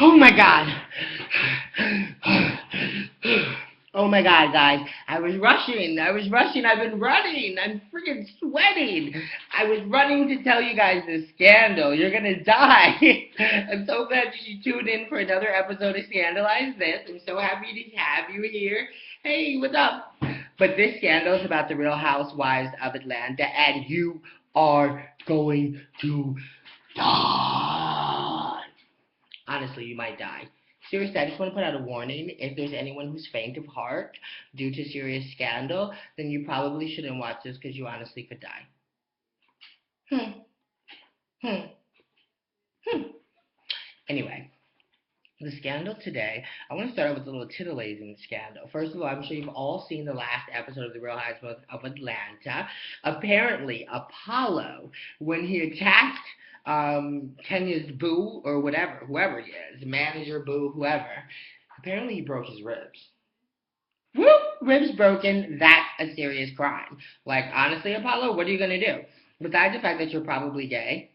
Oh my god. Oh my god, guys. I was rushing. I've been running. I'm freaking sweating. I was running to tell you guys this scandal. You're gonna die. I'm so glad you tuned in for another episode of Scandalize This. I'm so happy to have you here. Hey, what's up? But this scandal is about the Real Housewives of Atlanta, and you are going to die. Honestly, you might die. Seriously, I just want to put out a warning. If there's anyone who's faint of heart due to serious scandal, then you probably shouldn't watch this because you honestly could die. Hmm. Hmm. Hmm. Anyway, the scandal today, I want to start with a little titillating scandal. First of all, I'm sure you've all seen the last episode of The Real Housewives of Atlanta. Apparently, Apollo, when he attacked Kenya's boo or whatever, whoever he is, manager, boo, whoever, apparently he broke his ribs. Whoop! Ribs broken, that's a serious crime. Like, honestly, Apollo, what are you gonna do? Besides the fact that you're probably gay,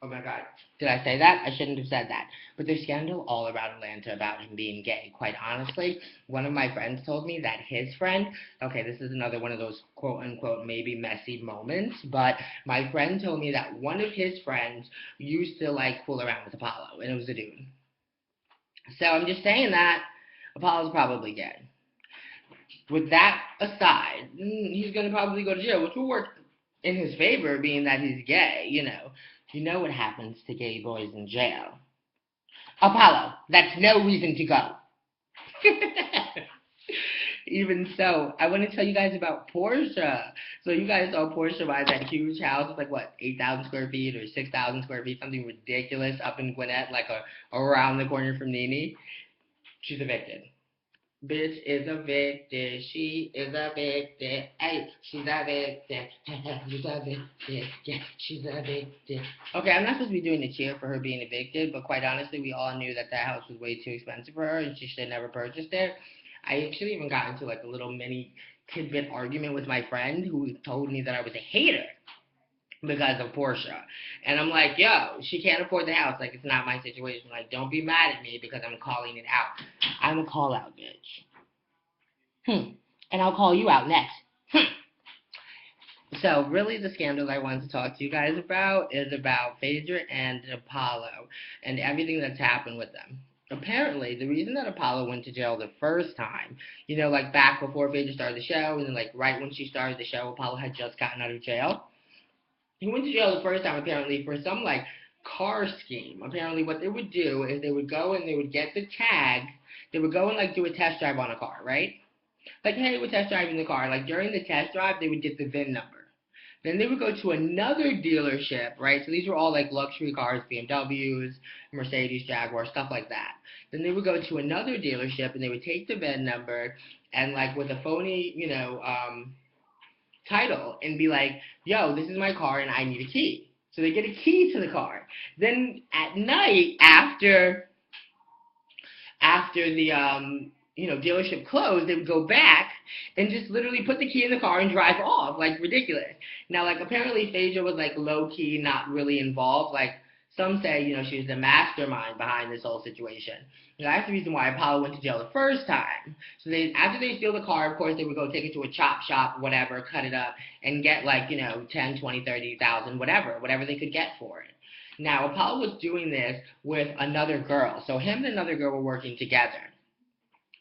oh my god. Did I say that? I shouldn't have said that. But there's scandal all around Atlanta about him being gay. Quite honestly, one of my friends told me that his friend, okay, this is another one of those quote unquote maybe messy moments, but my friend told me that one of his friends used to like fool around with Apollo, and it was a dude. So I'm just saying that Apollo's probably gay. With that aside, he's gonna probably go to jail, which will work in his favor, being that he's gay, you know. You know what happens to gay boys in jail. Apollo, that's no reason to go. Even so, I want to tell you guys about Portia. So you guys saw Portia buy that huge house. It's like what, 8,000 square feet or 6,000 square feet, something ridiculous up in Gwinnett, like around the corner from Nene. She's evicted. Bitch is evicted. She is evicted. Hey, she's evicted. She's evicted. Yeah, she's evicted. Okay, I'm not supposed to be doing a cheer for her being evicted, but quite honestly, we all knew that that house was way too expensive for her and she should have never purchased it. I actually even got into like a little mini tidbit argument with my friend who told me that I was a hater because of Portia. And I'm like, yo, she can't afford the house. Like, it's not my situation. Like, don't be mad at me because I'm calling it out. I'm a call out bitch. And I'll call you out next. So, really, the scandal I wanted to talk to you guys about is about Phaedra and Apollo and everything that's happened with them. Apparently, the reason that Apollo went to jail the first time, you know, like back before Phaedra started the show, and then like right when she started the show, Apollo had just gotten out of jail. He went to jail the first time apparently for some like car scheme. Apparently, what they would do is they would go and they would get the tag. They would go and like do a test drive on a car, right? Like, hey, we're test driving the car. Like, during the test drive, they would get the VIN number. Then they would go to another dealership, right? So these were all like luxury cars, BMWs, Mercedes, Jaguar, stuff like that. Then they would go to another dealership and they would take the VIN number and like with a phony, title and be like, yo, this is my car and I need a key. So they get a key to the car. Then at night, after the dealership closed, they would go back and just literally put the key in the car and drive off, like ridiculous. Now, like apparently Phaedra was like low key, not really involved. Like some say, she was the mastermind behind this whole situation. That's the reason why Apollo went to jail the first time. So after they steal the car, of course they would go take it to a chop shop, whatever, cut it up, and get like 10, 20, 30,000, whatever they could get for it. Now Apollo was doing this with another girl, so him and another girl were working together.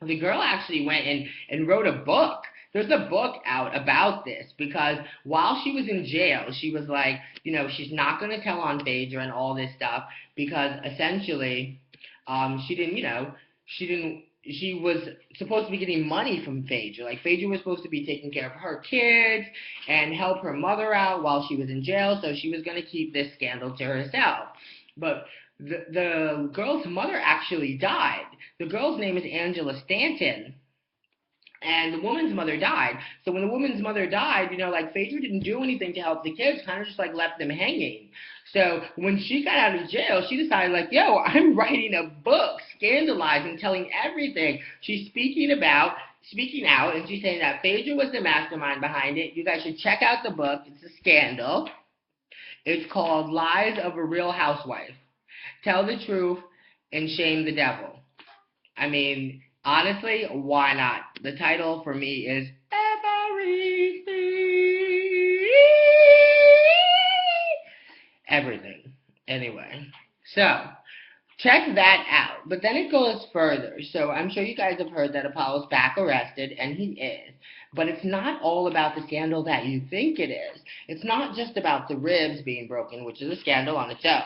The girl actually went and wrote a book. There's a book out about this because while she was in jail, she was like, she's not going to tell on Phaedra and all this stuff because essentially she was supposed to be getting money from Phaedra. Like, Phaedra was supposed to be taking care of her kids and help her mother out while she was in jail, so she was going to keep this scandal to herself. But the girl's mother actually died. The girl's name is Angela Stanton. And the woman's mother died. So when the woman's mother died, like Phaedra didn't do anything to help the kids, kind of just like left them hanging. So when she got out of jail, she decided like, yo, I'm writing a book, scandalizing, telling everything. She's speaking out, and she's saying that Phaedra was the mastermind behind it. You guys should check out the book. It's a scandal. It's called Lies of a Real Housewife. Tell the truth and shame the devil. I mean, honestly, why not? The title for me is Everything. Anyway, so check that out. But then it goes further. So I'm sure you guys have heard that Apollo's back arrested, and he is. But it's not all about the scandal that you think it is. It's not just about the ribs being broken, which is a scandal on its own.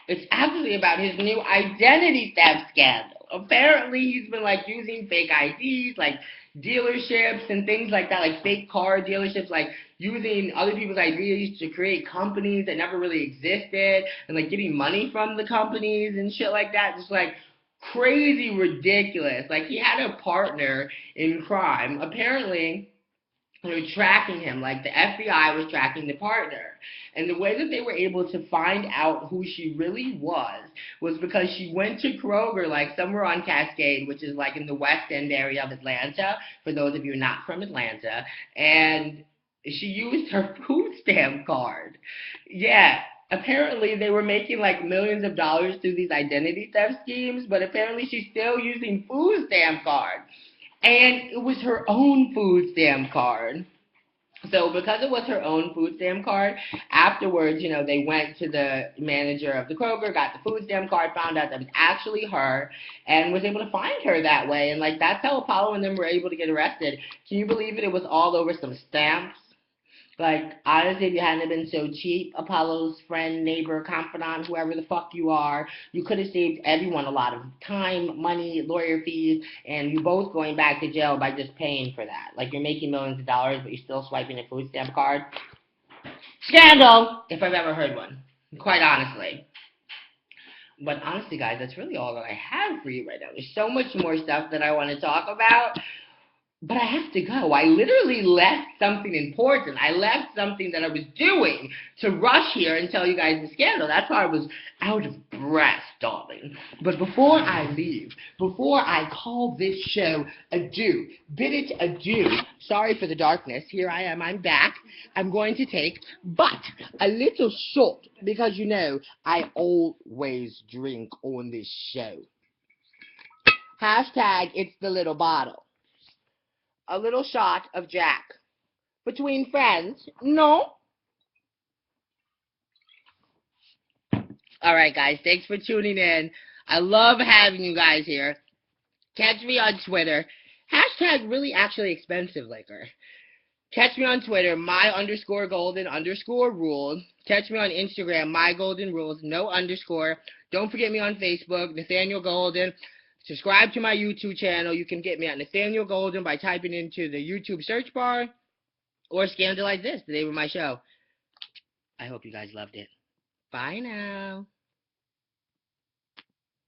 It's actually about his new identity theft scandal. Apparently, he's been like using fake IDs, like dealerships and things like that, like fake car dealerships, like using other people's IDs to create companies that never really existed, and like getting money from the companies and shit like that. Just like crazy ridiculous. Like he had a partner in crime. Apparently, they were tracking him, like the FBI was tracking the partner. And the way that they were able to find out who she really was because she went to Kroger, like somewhere on Cascade, which is like in the West End area of Atlanta, for those of you not from Atlanta, and she used her food stamp card. Yeah, apparently they were making like millions of dollars through these identity theft schemes, but apparently she's still using food stamp cards. And it was her own food stamp card. So because it was her own food stamp card, afterwards, they went to the manager of the Kroger, got the food stamp card, found out that it was actually her, and was able to find her that way. And like that's how Apollo and them were able to get arrested. Can you believe it? It was all over some stamps. Like, honestly, if you hadn't been so cheap, Apollo's friend, neighbor, confidant, whoever the fuck you are, you could have saved everyone a lot of time, money, lawyer fees, and you both going back to jail by just paying for that. Like, you're making millions of dollars, but you're still swiping a food stamp card. Scandal! If I've ever heard one. Quite honestly. But honestly, guys, that's really all that I have for you right now. There's so much more stuff that I want to talk about. But I have to go. I literally left something important. I left something that I was doing to rush here and tell you guys the scandal. That's why I was out of breath, darling. But before I leave, before I call this show adieu, bid it adieu. Sorry for the darkness. Here I am. I'm back. I'm going to take, but a little shot, because I always drink on this show. Hashtag it's the little bottle. A little shot of Jack. Between friends, no? Alright, guys, thanks for tuning in. I love having you guys here. Catch me on Twitter. Hashtag really actually expensive liquor. Catch me on Twitter, my_golden_rules. Catch me on Instagram, mygoldenrules, no underscore. Don't forget me on Facebook, Nathaniel Golden. Subscribe to my YouTube channel. You can get me at Nathaniel Golden by typing into the YouTube search bar. Or Scandalize This, the name of my show. I hope you guys loved it. Bye now.